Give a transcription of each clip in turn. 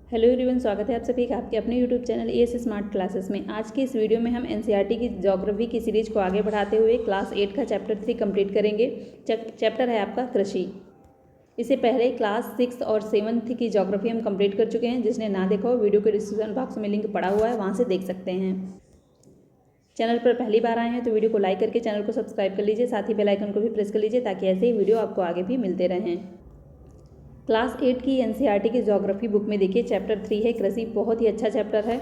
Hello everyone, स्वागत है आप सभी का आपके अपने YouTube channel as smart classes में। आज की इस वीडियो में हम एनसीईआरटी की ज्योग्राफी की सीरीज को आगे बढ़ाते हुए क्लास 8 का चैप्टर 3 कंप्लीट करेंगे। चैप्टर है आपका कृषि। इससे पहले क्लास 6 और 7 की ज्योग्राफी हम कंप्लीट कर चुके हैं। जिसने ना देखा हो वीडियो के डिस्क्रिप्शन बॉक्स में लिंक पड़ा हुआ है, वहाँ से देख सकते हैं। चैनल पर पहली बार आए हैं तो वीडियो को लाइक करके चैनल को सब्सक्राइब कर लीजिए, साथ ही बेल आइकन को भी प्रेस कर लीजिए ताकि ऐसे ही वीडियो आपको आगे भी मिलते रहें। क्लास 8 की एनसीईआरटी की ज्योग्राफी बुक में देखिए चैप्टर 3 है कृषि। बहुत ही अच्छा चैप्टर है,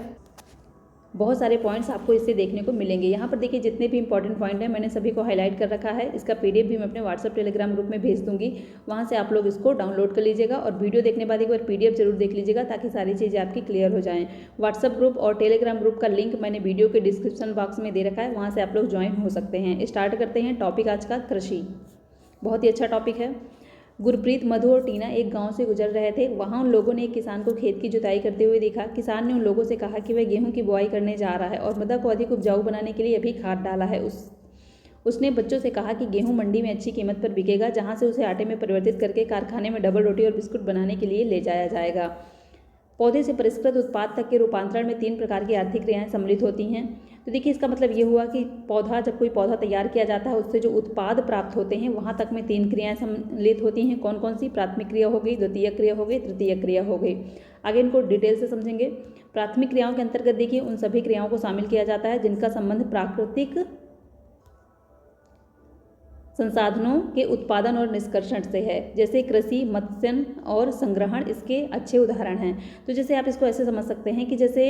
बहुत सारे पॉइंट्स आपको इससे देखने को मिलेंगे। यहाँ पर देखिए जितने भी इंपॉर्टेंट पॉइंट हैं मैंने सभी को हाईलाइट कर रखा है। इसका पीडीएफ भी मैं अपने व्हाट्सअप टेलीग्राम ग्रुप में भेज दूंगी, वहाँ से आप लोग इसको डाउनलोड कर लीजिएगा और वीडियो देखने बाद एक बार पीडीएफ जरूर देख लीजिएगा ताकि सारी चीज़ें आपकी क्लियर हो जाएँ। व्हाट्सअप ग्रुप और टेलीग्राम ग्रुप का लिंक मैंने वीडियो के डिस्क्रिप्शन बॉक्स में दे रखा है, वहाँ से आप लोग ज्वाइन हो सकते हैं। स्टार्ट करते हैं टॉपिक आज का कृषि। बहुत ही अच्छा टॉपिक है। गुरप्रीत, मधु और टीना एक गांव से गुजर रहे थे। वहां उन लोगों ने एक किसान को खेत की जुताई करते हुए देखा। किसान ने उन लोगों से कहा कि वह गेहूं की बुआई करने जा रहा है और मृदा को अधिक उपजाऊ बनाने के लिए अभी खाद डाला है। उसने बच्चों से कहा कि गेहूं मंडी में अच्छी कीमत पर बिकेगा, जहां से उसे आटे में परिवर्तित करके कारखाने में डबल रोटी और बिस्कुट बनाने के लिए ले जाया जाएगा। पौधे से परिष्कृत उत्पाद तक के रूपांतरण में 3 प्रकार की आर्थिक क्रियाएं सम्मिलित होती हैं। तो देखिए इसका मतलब ये हुआ कि जब कोई पौधा तैयार किया जाता है उससे जो उत्पाद प्राप्त होते हैं वहाँ तक में 3 क्रियाएं सम्मिलित होती हैं। कौन कौन सी? प्राथमिक क्रिया हो गई, द्वितीय क्रिया हो गई, तृतीय क्रिया हो गई। आगे इनको डिटेल से समझेंगे। प्राथमिक क्रियाओं के अंतर्गत देखिए उन सभी क्रियाओं को शामिल किया जाता है जिनका संबंध प्राकृतिक संसाधनों के उत्पादन और निष्कर्षण से है, जैसे कृषि, मत्स्य और संग्रहण इसके अच्छे उदाहरण हैं। तो जैसे आप इसको ऐसे समझ सकते हैं कि जैसे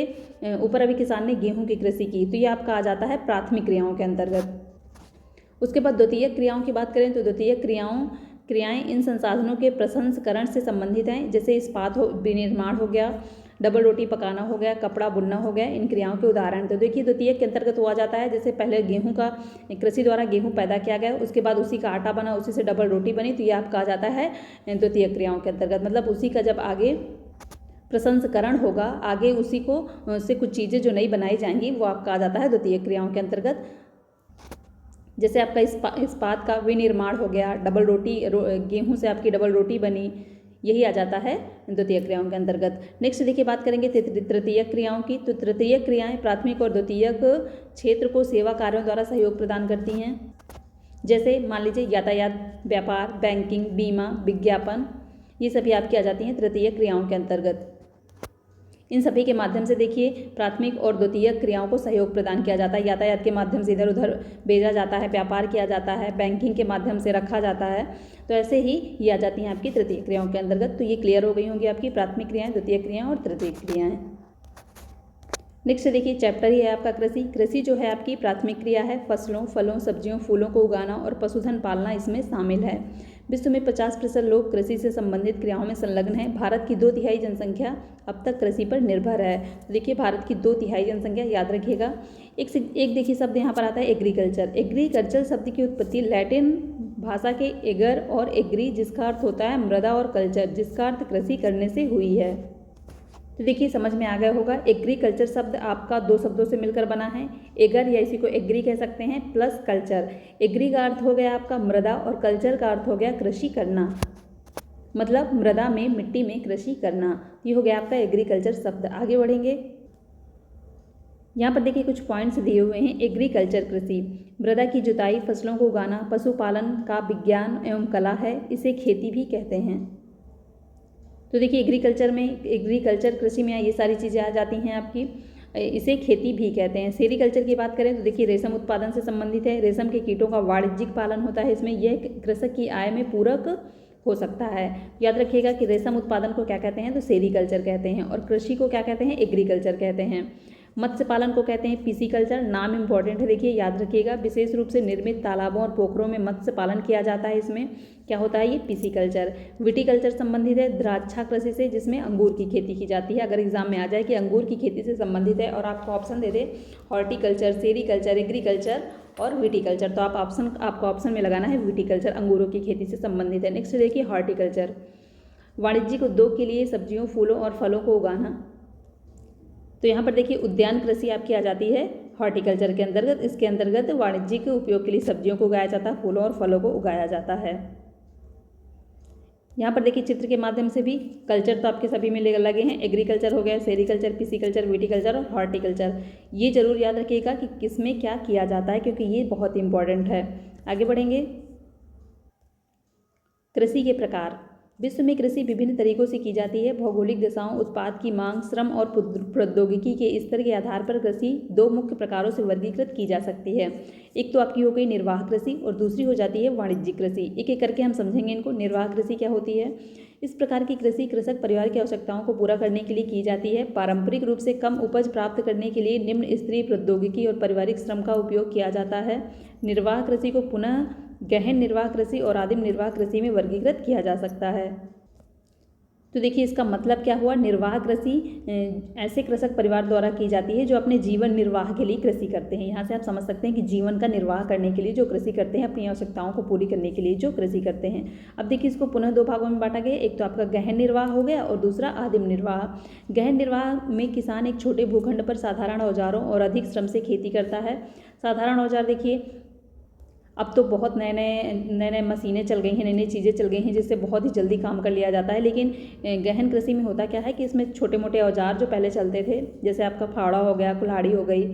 ऊपर अभी किसान ने गेहूं की कृषि की, तो ये आपका आ जाता है प्राथमिक क्रियाओं के अंतर्गत। उसके बाद द्वितीय क्रियाओं की बात करें तो द्वितीय क्रियाएं इन संसाधनों के प्रसंस्करण से संबंधित हैं, जैसे इस्पात विनिर्माण हो गया, डबल रोटी पकाना हो गया, कपड़ा बुनना हो गया। इन क्रियाओं के उदाहरण तो देखिए द्वितीय के अंतर्गत हुआ जाता है जैसे पहले गेहूं का कृषि द्वारा गेहूं पैदा किया गया, उसके बाद उसी का आटा बना, उसी से डबल रोटी बनी, तो ये आपका आ जाता है द्वितीय क्रियाओं के अंतर्गत। मतलब उसी का जब आगे प्रसंस्करण होगा, आगे उसी को से कुछ चीज़ें जो नई बनाई जाएंगी वो आपका आ जाता है द्वितीय क्रियाओं के अंतर्गत। जैसे आपका इस्पात का विनिर्माण हो गया, डबल रोटी गेहूं से आपकी डबल रोटी बनी, यही आ जाता है द्वितीय क्रियाओं के अंतर्गत। नेक्स्ट देखिए बात करेंगे तृतीय क्रियाओं की। तो तृतीय क्रियाएं प्राथमिक और द्वितीयक क्षेत्र को सेवा कार्यों द्वारा सहयोग प्रदान करती हैं, जैसे मान लीजिए यातायात, व्यापार, बैंकिंग, बीमा, विज्ञापन, ये सभी आपकी आ जाती हैं तृतीय क्रियाओं के अंतर्गत। इन सभी के माध्यम से देखिए प्राथमिक और द्वितीय क्रियाओं को सहयोग प्रदान किया जाता है। यातायात के माध्यम से इधर उधर भेजा जाता है, व्यापार किया जाता है, बैंकिंग के माध्यम से रखा जाता है। तो ऐसे ही ये आ जाती हैं आपकी तृतीय क्रियाओं के अंतर्गत। तो ये क्लियर हो गई होंगी आपकी प्राथमिक क्रियाएं, द्वितीय क्रियाएं और तृतीय क्रियाएं। नेक्स्ट देखिए चैप्टर ही है आपका कृषि। कृषि जो है आपकी प्राथमिक क्रिया है। फसलों, फलों, सब्जियों, फूलों को उगाना और पशुधन पालना इसमें शामिल है। विश्व में 50% लोग कृषि से संबंधित क्रियाओं में संलग्न हैं। भारत की 2/3 जनसंख्या अब तक कृषि पर निर्भर है। तो देखिए भारत की 2/3 जनसंख्या, याद रखिएगा। एक देखिए शब्द यहाँ पर आता है एग्रीकल्चर। एग्रीकल्चर शब्द की उत्पत्ति लैटिन भाषा के एगर और एग्री, जिसका अर्थ होता है मृदा, और कल्चर, जिसका अर्थ कृषि करने से हुई है। तो देखिए समझ में आ गया होगा। एग्रीकल्चर शब्द आपका 2 शब्दों से मिलकर बना है, एगर या इसी को एग्री कह सकते हैं, प्लस कल्चर। एग्री का अर्थ हो गया आपका मृदा और कल्चर का अर्थ हो गया कृषि करना, मतलब मृदा में, मिट्टी में कृषि करना। ये हो गया आपका एग्रीकल्चर शब्द। आगे बढ़ेंगे। यहाँ पर देखिए कुछ पॉइंट्स दिए हुए हैं। एग्रीकल्चर कृषि मृदा की जुताई, फसलों को उगाना, पशुपालन का विज्ञान एवं कला है, इसे खेती भी कहते हैं। तो देखिए एग्रीकल्चर कृषि में ये सारी चीज़ें आ जाती हैं आपकी, इसे खेती भी कहते हैं। सेरीकल्चर की बात करें तो देखिए रेशम उत्पादन से संबंधित है। रेशम के कीटों का वाणिज्यिक पालन होता है इसमें, यह कृषक की आय में पूरक हो सकता है। याद रखिएगा कि रेशम उत्पादन को क्या कहते हैं, तो सेरीकल्चर कहते हैं, और कृषि को क्या कहते हैं, एग्रीकल्चर कहते हैं। मत्स्य पालन को कहते हैं पिसीकल्चर। नाम इंपॉर्टेंट है, देखिए याद रखिएगा। विशेष रूप से निर्मित तालाबों और पोखरों में मत्स्य पालन किया जाता है, इसमें क्या होता है, ये पिसीकल्चर। विटीकल्चर संबंधित है द्राक्षा कृषि से, जिसमें अंगूर की खेती की जाती है। अगर एग्जाम में आ जाए कि अंगूर की खेती से संबंधित है और आपको ऑप्शन दे दे हॉर्टिकल्चर, सेरीकल्चर, एग्रीकल्चर और विटीकल्चर, तो आपको ऑप्शन में लगाना है विटीकल्चर, अंगूरों की खेती से संबंधित है। नेक्स्ट देखिए हॉर्टिकल्चर, वाणिज्यिक उद्योग के लिए सब्जियों, फूलों और फलों को उगाना। तो यहाँ पर देखिए उद्यान कृषि आपकी आ जाती है हॉर्टिकल्चर के अंतर्गत। इसके अंतर्गत वाणिज्यिक उपयोग के लिए सब्जियों को उगाया जाता है, फूलों और फलों को उगाया जाता है। यहाँ पर देखिए चित्र के माध्यम से भी कल्चर तो आपके सभी में लगे हैं। एग्रीकल्चर हो गया, सेरीकल्चर, पिसीकल्चर, विटीकल्चर और हॉर्टिकल्चर। ये जरूर याद रखिएगा कि किसमें क्या किया जाता है, क्योंकि ये बहुत इंपॉर्टेंट है। आगे बढ़ेंगे। कृषि के प्रकार। विश्व में कृषि विभिन्न तरीकों से की जाती है। भौगोलिक दशाओं, उत्पाद की मांग, श्रम और प्रौद्योगिकी के स्तर के आधार पर कृषि दो मुख्य प्रकारों से वर्गीकृत की जा सकती है। एक तो आपकी हो गई निर्वाह कृषि और दूसरी हो जाती है वाणिज्यिक कृषि। एक एक करके हम समझेंगे इनको। निर्वाह कृषि क्या होती है? इस प्रकार की कृषि कृषक परिवार की आवश्यकताओं को पूरा करने के लिए की जाती है। पारंपरिक रूप से कम उपज प्राप्त करने के लिए निम्न स्तरीय प्रौद्योगिकी और पारिवारिक श्रम का उपयोग किया जाता है। निर्वाह कृषि को पुनः गहन निर्वाह कृषि और आदिम निर्वाह कृषि में वर्गीकृत किया जा सकता है। तो देखिए इसका मतलब क्या हुआ? निर्वाह कृषि ऐसे कृषक परिवार द्वारा की जाती है जो अपने जीवन निर्वाह के लिए कृषि करते हैं। यहाँ से आप समझ सकते हैं कि जीवन का निर्वाह करने के लिए जो कृषि करते हैं, अपनी आवश्यकताओं को पूरी करने के लिए जो कृषि करते हैं। अब देखिए इसको पुनः दो भागों में बांटा गया। एक तो आपका गहन निर्वाह हो गया और दूसरा आदिम निर्वाह। गहन निर्वाह में किसान एक छोटे भूखंड पर साधारण औजारों और अधिक श्रम से खेती करता है। साधारण औजार देखिए अब तो बहुत नए नए मशीनें चल गई हैं, नई नई चीज़ें चल गई हैं जिससे बहुत ही जल्दी काम कर लिया जाता है। लेकिन गहन कृषि में होता क्या है कि इसमें छोटे मोटे औजार जो पहले चलते थे, जैसे आपका फावड़ा हो गया, कुल्हाड़ी हो गई,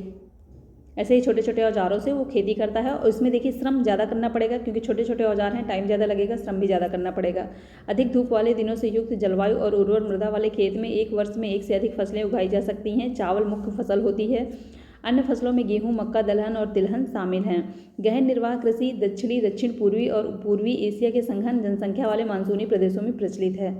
ऐसे ही छोटे छोटे औजारों से वो खेती करता है। और इसमें देखिए श्रम ज़्यादा करना पड़ेगा, क्योंकि छोटे छोटे औजार हैं, टाइम ज़्यादा लगेगा, श्रम भी ज़्यादा करना पड़ेगा। अधिक धूप वाले दिनों से युक्त जलवायु और उर्वर मृदा वाले खेत में एक वर्ष में एक से अधिक फसलें उगाई जा सकती हैं। चावल मुख्य फसल होती है। अन्य फसलों में गेहूं, मक्का, दलहन और तिलहन शामिल हैं। गहन निर्वाह कृषि दक्षिणी, दक्षिण पूर्वी और पूर्वी एशिया के सघन जनसंख्या वाले मानसूनी प्रदेशों में प्रचलित है।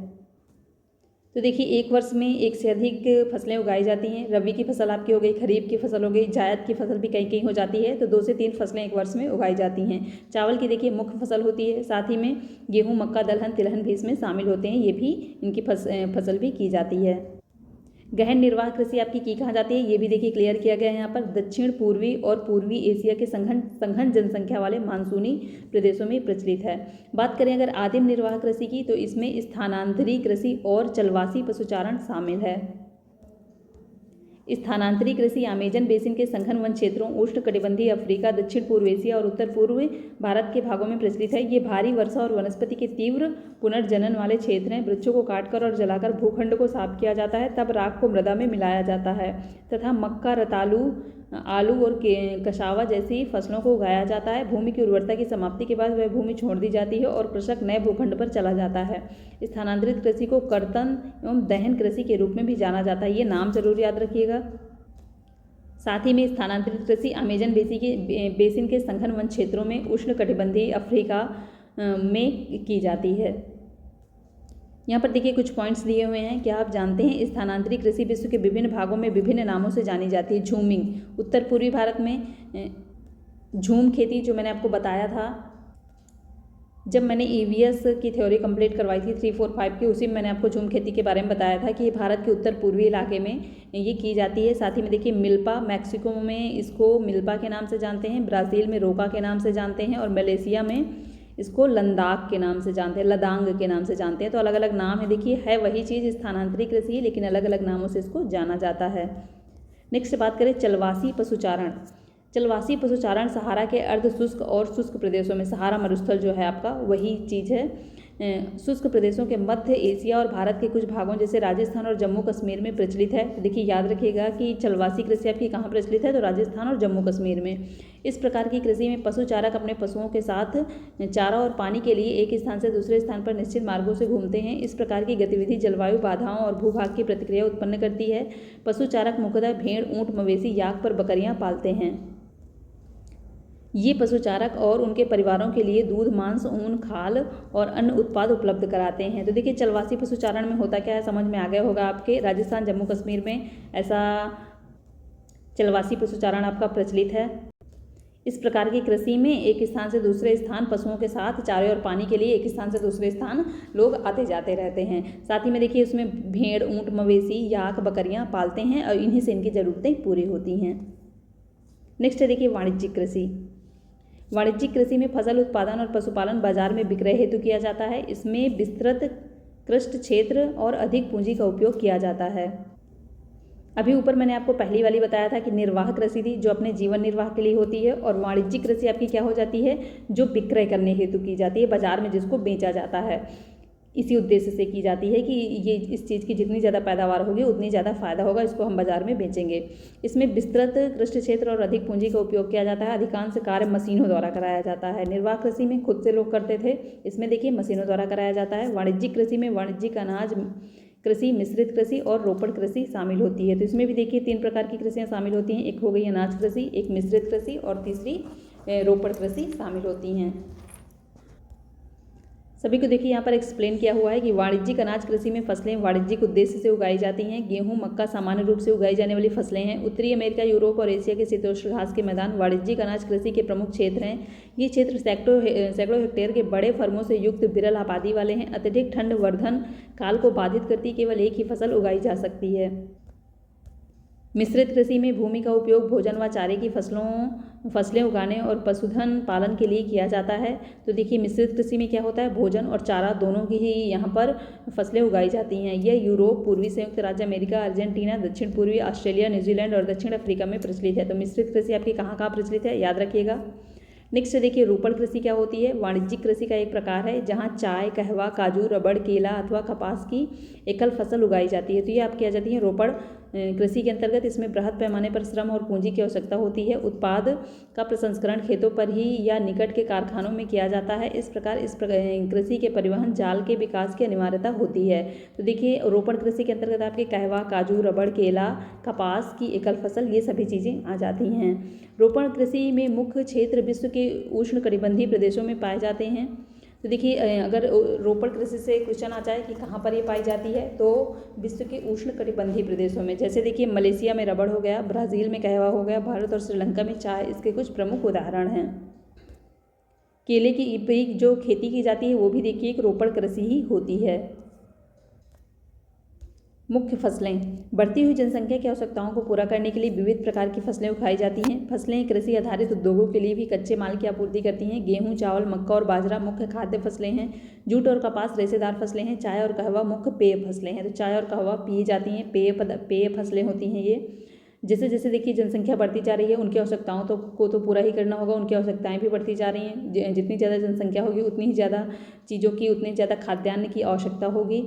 तो देखिए एक वर्ष में एक से अधिक फसलें उगाई जाती हैं। रबी की फसल आपकी हो गई, खरीफ की फसल हो गई, जायद की फसल भी कहीं कहीं हो जाती है। तो 2 से 3 फसलें एक वर्ष में उगाई जाती हैं। चावल की देखिए मुख्य फसल होती है, साथ ही में गेहूँ, मक्का, दलहन, तिलहन भी इसमें शामिल होते हैं। ये भी इनकी फसल भी की जाती है। गहन निर्वाह कृषि आपकी की कहाँ जाती है, ये भी देखिए क्लियर किया गया है यहाँ पर। दक्षिण पूर्वी और पूर्वी एशिया के सघन जनसंख्या वाले मानसूनी प्रदेशों में प्रचलित है। बात करें अगर आदिम निर्वाह कृषि की, तो इसमें स्थानांतरी कृषि और चलवासी पशुचारण शामिल है। स्थानांतरी कृषि अमेजन बेसिन के सघन वन क्षेत्रों, उष्णकटिबंधीय अफ्रीका, दक्षिण पूर्व एशिया और उत्तर पूर्व भारत के भागों में प्रचलित है। ये भारी वर्षा और वनस्पति के तीव्र पुनर्जनन वाले क्षेत्र हैं। वृक्षों को काटकर और जलाकर भूखंड को साफ किया जाता है, तब राख को मृदा में मिलाया जाता है तथा मक्का, रतालू, आलू और कसावा जैसी फसलों को उगाया जाता है। भूमि की उर्वरता की समाप्ति के बाद वह भूमि छोड़ दी जाती है और कृषक नए भूखंड पर चला जाता है। स्थानांतरित कृषि को कर्तन एवं दहन कृषि के रूप में भी जाना जाता है। ये नाम जरूर याद रखिएगा। साथ ही में स्थानांतरित कृषि अमेजन बेसिन के सघन वन क्षेत्रों में उष्णकटिबंधीय अफ्रीका में की जाती है। यहाँ पर देखिए कुछ पॉइंट्स दिए हुए हैं। क्या आप जानते हैं स्थानांतरित कृषि विश्व के विभिन्न भागों में विभिन्न नामों से जानी जाती है? झूमिंग उत्तर पूर्वी भारत में झूम खेती जो मैंने आपको बताया था, जब मैंने EVS की थ्योरी कंप्लीट करवाई थी 3, 4, 5 की, उसी में मैंने आपको झूम खेती के बारे में बताया था कि ये भारत के उत्तर पूर्वी इलाके में ये की जाती है। साथ ही में देखिए मिल्पा, मैक्सिको में इसको मिल्पा के नाम से जानते हैं, ब्राज़ील में रोका के नाम से जानते हैं और मलेशिया में इसको लद्दाख के नाम से जानते हैं, लदांग के नाम से जानते हैं। तो अलग अलग नाम है। देखिए है वही चीज़, स्थानांतरित कृषि है, लेकिन अलग अलग नामों से इसको जाना जाता है। नेक्स्ट बात करें चलवासी पशुचारण। चलवासी पशुचारण सहारा के अर्ध शुष्क और शुष्क प्रदेशों में, सहारा मरुस्थल जो है आपका वही चीज़ है, शुष्क प्रदेशों के मध्य एशिया और भारत के कुछ भागों जैसे राजस्थान और जम्मू कश्मीर में प्रचलित है। तो देखिए याद रखिएगा कि चलवासी कृषि आपकी कहाँ प्रचलित है, तो राजस्थान और जम्मू कश्मीर में। इस प्रकार की कृषि में पशुचारक अपने पशुओं के साथ चारा और पानी के लिए एक स्थान से दूसरे स्थान पर निश्चित मार्गों से घूमते हैं। इस प्रकार की गतिविधि जलवायु बाधाओं और भूभाग की प्रतिक्रिया उत्पन्न करती है। पशुचारक मुख्यतः भेड़, ऊँट, मवेशी, याक पर बकरियाँ पालते हैं। ये पशुचारक और उनके परिवारों के लिए दूध, मांस, ऊन, खाल और अन्य उत्पाद उपलब्ध कराते हैं। तो देखिए चलवासी पशुचारण में होता क्या है, समझ में आ गया होगा आपके। राजस्थान, जम्मू कश्मीर में ऐसा चलवासी पशुचारण आपका प्रचलित है। इस प्रकार की कृषि में एक स्थान से दूसरे स्थान पशुओं के साथ चारे और पानी के लिए एक स्थान से दूसरे स्थान लोग आते जाते रहते हैं। साथ ही में देखिए उसमें भेड़, ऊँट, मवेशी, याक, बकरियाँ पालते हैं और इन्हीं से इनकी ज़रूरतें पूरी होती हैं। नेक्स्ट है देखिए वाणिज्यिक कृषि। वाणिज्यिक कृषि में फसल उत्पादन और पशुपालन बाजार में विक्रय हेतु किया जाता है। इसमें विस्तृत कृषि क्षेत्र और अधिक पूंजी का उपयोग किया जाता है। अभी ऊपर मैंने आपको पहली वाली बताया था कि निर्वाह कृषि थी जो अपने जीवन निर्वाह के लिए होती है, और वाणिज्यिक कृषि आपकी क्या हो जाती है, जो विक्रय करने हेतु की जाती है, बाजार में जिसको बेचा जाता है। इसी उद्देश्य से की जाती है कि ये इस चीज़ की जितनी ज़्यादा पैदावार होगी उतनी ज़्यादा फायदा होगा, इसको हम बाजार में बेचेंगे। इसमें विस्तृत कृषि क्षेत्र और अधिक पूंजी का उपयोग किया जाता है। अधिकांश कार्य मशीनों द्वारा कराया जाता है। निर्वाह कृषि में खुद से लोग करते थे, इसमें देखिए मशीनों द्वारा कराया जाता है। वाणिज्यिक कृषि में वाणिज्यिक अनाज कृषि, मिश्रित कृषि और रोपण कृषि शामिल होती है। तो इसमें भी देखिए 3 प्रकार की कृषियाँ शामिल होती हैं। एक हो गई अनाज कृषि, एक मिश्रित कृषि और तीसरी रोपण कृषि शामिल होती हैं। सभी को देखिए यहाँ पर एक्सप्लेन किया हुआ है कि वाणिज्यिक अनाज कृषि में फसलें वाणिज्यिक उद्देश्य से उगाई जाती हैं। गेहूं, मक्का सामान्य रूप से उगाई जाने वाली फसलें हैं। उत्तरी अमेरिका, यूरोप और एशिया के शीतोष्ण घास के मैदान वाणिज्यिक अनाज कृषि के प्रमुख क्षेत्र हैं। ये क्षेत्र सैकड़ों हेक्टेयर के बड़े फर्मों से युक्त विरल आबादी वाले हैं। अत्यधिक ठंड वर्धन काल को बाधित करती केवल एक ही फसल उगाई जा सकती है। मिश्रित कृषि में भूमि का उपयोग भोजन व चारे की फसलें उगाने और पशुधन पालन के लिए किया जाता है। तो देखिए मिश्रित कृषि में क्या होता है, भोजन और चारा दोनों की ही यहाँ पर फसलें उगाई जाती हैं। यह यूरोप, पूर्वी संयुक्त राज्य अमेरिका, अर्जेंटीना, दक्षिण पूर्वी ऑस्ट्रेलिया, न्यूजीलैंड और दक्षिण अफ्रीका में प्रचलित है। तो मिश्रित कृषि आपकी कहाँ कहाँ प्रचलित है, याद रखिएगा। नेक्स्ट देखिए रोपण कृषि क्या होती है। वाणिज्यिक कृषि का एक प्रकार है जहाँ चाय, कहवा, काजू, रबड़, केला अथवा कपास की एकल फसल उगाई जाती है। तो ये आपकी आ जाती है रोपण कृषि के अंतर्गत। इसमें बृहद पैमाने पर श्रम और पूंजी की आवश्यकता होती है। उत्पाद का प्रसंस्करण खेतों पर ही या निकट के कारखानों में किया जाता है। इस प्रकार कृषि के परिवहन जाल के विकास की अनिवार्यता होती है। तो देखिए रोपण कृषि के अंतर्गत आपके कहवा, काजू, रबड़, केला, कपास की एकल फसल, ये सभी चीज़ें आ जाती हैं। रोपण कृषि में मुख्य क्षेत्र विश्व के उष्णकटिबंधीय प्रदेशों में पाए जाते हैं। तो देखिए अगर रोपण कृषि से क्वेश्चन आ जाए कि कहाँ पर ये पाई जाती है, तो विश्व के उष्णकटिबंधीय प्रदेशों में, जैसे देखिए मलेशिया में रबड़ हो गया, ब्राज़ील में कहवा हो गया, भारत और श्रीलंका में चाय इसके कुछ प्रमुख उदाहरण हैं। केले की जो खेती की जाती है वो भी देखिए एक रोपण कृषि ही होती है। मुख्य फसलें। बढ़ती हुई जनसंख्या की आवश्यकताओं को पूरा करने के लिए विविध प्रकार की फसलें उगाई जाती हैं। फसलें कृषि आधारित उद्योगों के लिए भी कच्चे माल की आपूर्ति करती हैं। गेहूं, चावल, मक्का और बाजरा मुख्य खाद्य फसलें हैं। जूट और कपास रेशेदार फसलें हैं। चाय और कहवा मुख्य पेय फसलें हैं। तो चाय और कहवा पी जाती हैं, पेय फसलें होती हैं ये। जैसे जैसे देखिए जनसंख्या बढ़ती जा रही है, उनकी आवश्यकताओं को तो पूरा ही करना होगा। उनकी आवश्यकताएं भी बढ़ती जा रही हैं। जितनी ज़्यादा जनसंख्या होगी उतनी ही ज़्यादा चीज़ों की, उतनी ज़्यादा खाद्यान्न की आवश्यकता होगी।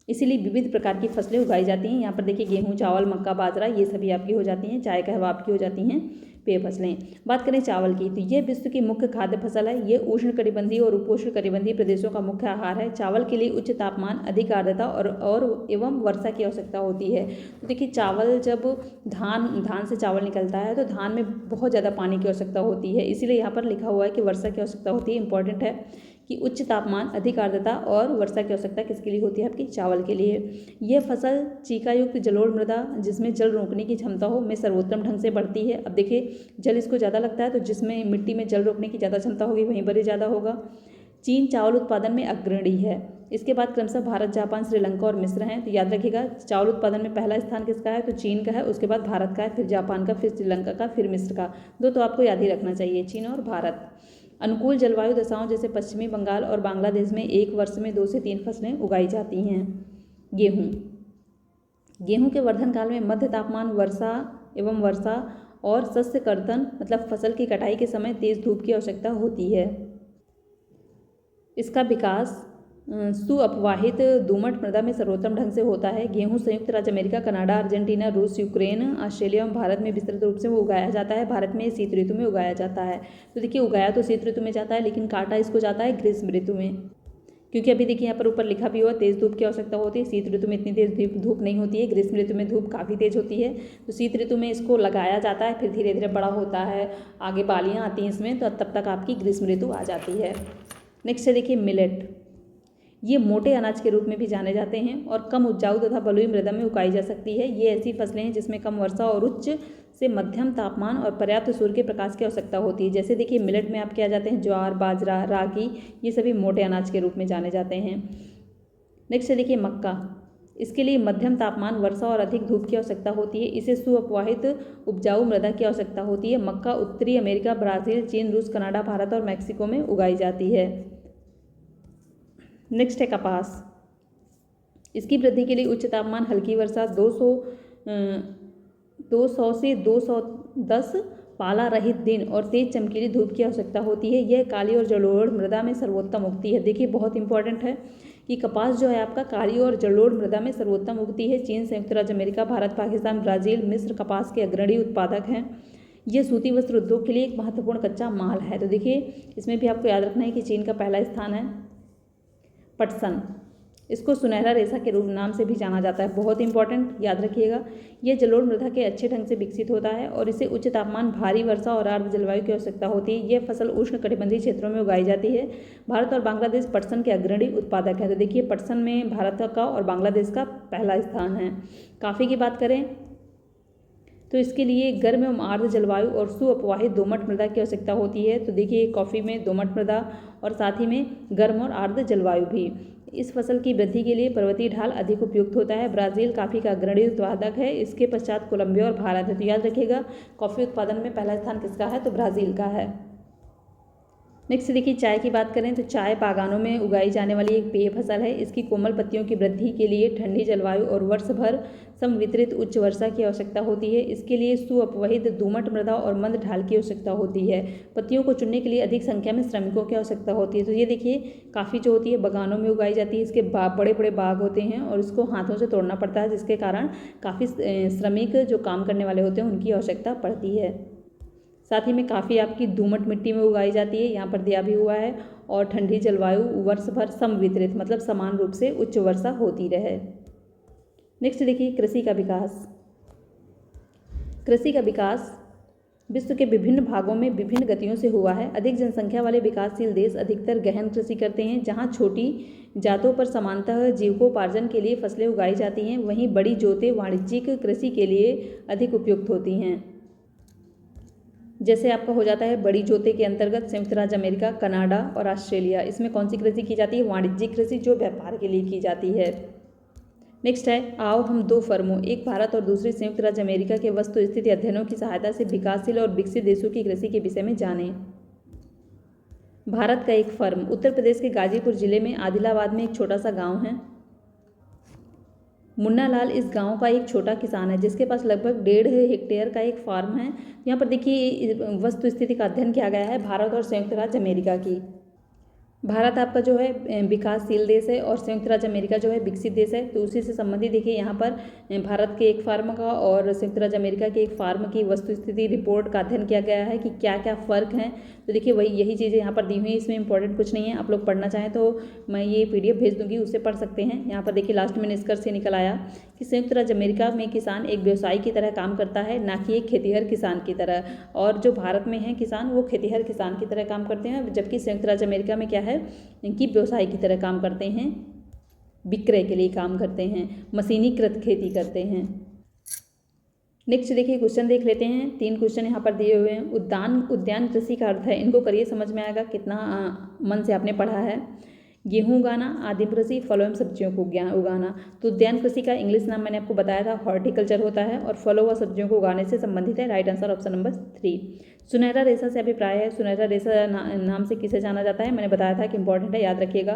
इसीलिए विविध प्रकार की फसलें उगाई जाती हैं। यहाँ पर देखिए गेहूं, चावल, मक्का, बाजरा ये सभी आपकी हो जाती हैं। चाय, कहवा आपकी हो जाती हैं पेय फसलें। बात करें चावल की, तो ये विश्व की मुख्य खाद्य फसल है। ये उष्णकटिबंधीय और उपोष्णकटिबंधीय प्रदेशों का मुख्य आहार है। चावल के लिए उच्च तापमान, अधिक आर्द्रता और एवं वर्षा की आवश्यकता होती है। तो देखिए चावल, जब धान से चावल निकलता है तो धान में बहुत ज़्यादा पानी की आवश्यकता होती है। इसीलिए यहाँ पर लिखा हुआ है कि वर्षा की आवश्यकता होती है। इंपॉर्टेंट है कि उच्च तापमान, अधिक आर्द्रता और वर्षा की आवश्यकता किसके लिए होती है, आपकी चावल के लिए। यह फसल चीकायुक्त जलोढ़ मृदा जिसमें जल रोकने की क्षमता हो में सर्वोत्तम ढंग से बढ़ती है। अब देखिए जल इसको ज़्यादा लगता है, तो जिसमें मिट्टी में जल रोकने की ज़्यादा क्षमता होगी वहीं पर ही ज़्यादा होगा। चीन चावल उत्पादन में अग्रणी है। इसके बाद क्रमशः भारत, जापान, श्रीलंका और मिस्र हैं। तो याद रखिएगा चावल उत्पादन में पहला स्थान किसका है, तो चीन का है, उसके बाद भारत का है, फिर जापान का, फिर श्रीलंका का, फिर मिस्र का। दो तो आपको याद ही रखना चाहिए, चीन और भारत। अनुकूल जलवायु दशाओं जैसे पश्चिमी बंगाल और बांग्लादेश में एक वर्ष में 2 से 3 फसलें उगाई जाती हैं। गेहूं के वर्धन काल में मध्य तापमान, वर्षा और शस्य कर्तन मतलब फसल की कटाई के समय तेज धूप की आवश्यकता होती है। इसका विकास सुअपवाहित दोमट मृदा में सर्वोत्तम ढंग से होता है। गेहूं संयुक्त राज्य अमेरिका, कनाडा, अर्जेंटीना, रूस, यूक्रेन, ऑस्ट्रेलिया एवं भारत में विस्तृत रूप से वो उगाया जाता है। भारत में शीत ऋतु में उगाया जाता है। तो देखिए उगाया तो शीत ऋतु में जाता है, लेकिन काटा इसको जाता है ग्रीष्म ऋतु में, क्योंकि अभी देखिए यहाँ पर ऊपर लिखा भी हुआ तेज़ धूप की आवश्यकता होती है। शीत ऋतु में इतनी तेज़ धूप नहीं होती है, ग्रीष्म ऋतु में धूप काफ़ी तेज़ होती है। तो शीत ऋतु में इसको लगाया जाता है, फिर धीरे धीरे बड़ा होता है, आगे बालियाँ आती हैं इसमें, तो तब तक आपकी ग्रीष्म ऋतु आ जाती है। नेक्स्ट है देखिए मिलेट। ये मोटे अनाज के रूप में भी जाने जाते हैं और कम उपजाऊ तथा बलुई मृदा में उगाई जा सकती है। ये ऐसी फसलें हैं जिसमें कम वर्षा और उच्च से मध्यम तापमान और पर्याप्त सूर्य के प्रकाश की आवश्यकता होती है। जैसे देखिए मिलेट में आपके आ जाते हैं ज्वार, बाजरा, रागी, ये सभी मोटे अनाज के रूप में जाने जाते हैं। नेक्स्ट है देखिए मक्का। इसके लिए मध्यम तापमान, वर्षा और अधिक धूप की आवश्यकता होती है। इसे सुअपवाहित उपजाऊ मृदा की आवश्यकता होती है। मक्का उत्तरी अमेरिका, ब्राज़ील, चीन, रूस, कनाडा, भारत और मैक्सिको में उगाई जाती है। नेक्स्ट है कपास। इसकी वृद्धि के लिए उच्च तापमान, हल्की वर्षा, 200 से 210 पाला रहित दिन और तेज चमकीली धूप की आवश्यकता होती है। यह काली और जलोढ़ मृदा में सर्वोत्तम उगती है। देखिए बहुत इंपॉर्टेंट है कि कपास जो है आपका काली और जलोढ़ मृदा में सर्वोत्तम उगती है। चीन, संयुक्त राज्य अमेरिका, भारत, पाकिस्तान, ब्राज़ील, मिस्र कपास के अग्रणी उत्पादक हैं। ये सूती वस्त्र उद्योग के लिए एक महत्वपूर्ण कच्चा माल है। तो देखिए इसमें भी आपको याद रखना है कि चीन का पहला स्थान है। पटसन, इसको सुनहरा रेशा के रूप नाम से भी जाना जाता है, बहुत इंपॉर्टेंट, याद रखिएगा। यह जलोढ़ मृदा के अच्छे ढंग से विकसित होता है और इसे उच्च तापमान, भारी वर्षा और आर्द्र जलवायु की आवश्यकता होती है। यह फसल उष्णकटिबंधीय क्षेत्रों में उगाई जाती है। भारत और बांग्लादेश पटसन के अग्रणी उत्पादक है। तो देखिए पटसन में भारत का और बांग्लादेश का पहला स्थान है। कॉफ़ी की बात करें तो इसके लिए गर्म एवं आर्द्र जलवायु और सुअपवाहित दोमट मृदा की आवश्यकता होती है। तो देखिए कॉफ़ी में दोमट मृदा और साथ ही में गर्म और आर्द्र जलवायु भी। इस फसल की वृद्धि के लिए पर्वतीय ढाल अधिक उपयुक्त होता है। ब्राज़ील कॉफ़ी का अग्रणी उत्पादक है। इसके पश्चात कोलंबिया और भारत है। तो याद रखिएगा कॉफ़ी उत्पादन में पहला स्थान किसका है, तो ब्राज़ील का है। नेक्स्ट देखिए चाय की बात करें तो चाय बागानों में उगाई जाने वाली एक पेय फसल है। इसकी कोमल पत्तियों की वृद्धि के लिए ठंडी जलवायु और वर्ष भर समवितरित उच्च वर्षा की आवश्यकता होती है। इसके लिए सुअपवहित दोमट मृदा और मंद ढाल की आवश्यकता होती है। पत्तियों को चुनने के लिए अधिक संख्या में श्रमिकों की आवश्यकता होती है। तो ये देखिए काफ़ी जो होती है बागानों में उगाई जाती है। इसके बड़े बड़े बाग होते हैं और इसको हाथों से तोड़ना पड़ता है, जिसके कारण काफ़ी श्रमिक जो काम करने वाले होते हैं उनकी आवश्यकता पड़ती है। साथ ही में काफ़ी आपकी दोमट मिट्टी में उगाई जाती है, यहाँ पर दिया भी हुआ है। और ठंडी जलवायु वर्ष भर समवितरित मतलब समान रूप से उच्च वर्षा होती रहे। नेक्स्ट देखिए कृषि का विकास। कृषि का विकास विश्व के विभिन्न भागों में विभिन्न गतियों से हुआ है। अधिक जनसंख्या वाले विकासशील देश अधिकतर गहन कृषि करते हैं, जहाँ छोटी जातों पर समानतः जीविकोपार्जन के लिए फसलें उगाई जाती हैं। वहीं बड़ी जोतें वाणिज्यिक कृषि के लिए अधिक उपयुक्त होती हैं। जैसे आपका हो जाता है बड़ी जोते के अंतर्गत संयुक्त राज्य अमेरिका, कनाडा और ऑस्ट्रेलिया। इसमें कौन सी कृषि की जाती है, वाणिज्यिक कृषि, जो व्यापार के लिए की जाती है। नेक्स्ट है आओ हम दो फर्मों, एक भारत और दूसरी संयुक्त राज्य अमेरिका के वस्तु स्थिति अध्ययनों की सहायता से विकासशील और विकसित देशों की कृषि के विषय में जानें। भारत का एक फर्म उत्तर प्रदेश के गाजीपुर जिले में आदिलाबाद में एक छोटा सा गाँव है। मुन्ना लाल इस गांव का एक छोटा किसान है, जिसके पास लगभग 1.5 हेक्टेयर का एक फार्म है। यहाँ पर देखिए वस्तु स्थिति का अध्ययन किया गया है भारत और संयुक्त राज्य अमेरिका की। भारत आपका जो है विकासशील देश है और संयुक्त राज्य अमेरिका जो है विकसित देश है। तो उसी से संबंधित देखिए यहाँ पर भारत के एक फार्म का और संयुक्त राज्य अमेरिका के एक फार्म की वस्तु स्थिति रिपोर्ट का अध्ययन किया गया है कि क्या क्या फ़र्क हैं। तो देखिए वही यही चीज़ें यहाँ पर दी हुई हैं, इसमें इंपॉर्टेंट कुछ नहीं है। आप लोग पढ़ना चाहें तो मैं ये PDF भेज दूँगी, उससे पढ़ सकते हैं। यहाँ पर देखिए लास्ट में निष्कर्ष से निकल आया कि संयुक्त राज्य अमेरिका में किसान एक व्यवसायी की तरह काम करता है, ना कि एक खेतीहर किसान की तरह। और जो भारत में है किसान वो खेतीहर किसान की तरह काम करते हैं, जबकि संयुक्त राज्य अमेरिका में क्या है कि व्यवसाय की तरह काम करते हैं, विक्रय के लिए काम करते हैं, मशीनीकृत खेती करते हैं। नेक्स्ट देखिए क्वेश्चन देख लेते हैं। 3 क्वेश्चन यहाँ पर दिए हुए हैं। उद्यान कृषि का अर्थ है, इनको करिए, समझ में आएगा कितना मन से आपने पढ़ा है। गेहूँ उगाना, आदिम कृषि, फलों एवं सब्जियों को उगाना। तो उद्यान कृषि का इंग्लिश नाम मैंने आपको बताया था, हॉर्टिकल्चर होता है और फलों व सब्जियों को उगाने से संबंधित है। Right answer option number 3। सुनहरा रेशा से अभिप्राय है। सुनहरा रेशा नाम से किसे जाना जाता है, मैंने बताया था कि इंपॉर्टेंट है, याद रखिएगा।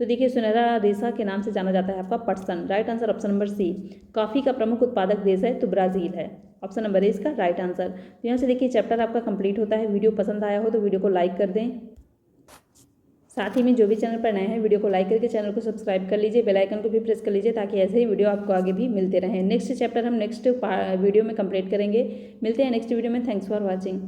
तो देखिए सुनहरा रेशा के नाम से जाना जाता है आपका पटसन। Right answer option number C। Coffee का प्रमुख उत्पादक देश है तो ब्राज़ील है। ऑप्शन नंबर A इसका राइट आंसर। तो यहाँ से देखिए चैप्टर आपका कंप्लीट होता है। वीडियो पसंद आया हो तो वीडियो को लाइक कर दें। साथ ही में जो भी चैनल पर नए हैं वीडियो को लाइक करके चैनल को सब्सक्राइब कर लीजिए, बेल आइकन को भी प्रेस कर लीजिए, ताकि ऐसे ही वीडियो आपको आगे भी मिलते रहें। नेक्स्ट चैप्टर हम नेक्स्ट वीडियो में कंप्लीट करेंगे। मिलते हैं नेक्स्ट वीडियो में। Thanks for watching.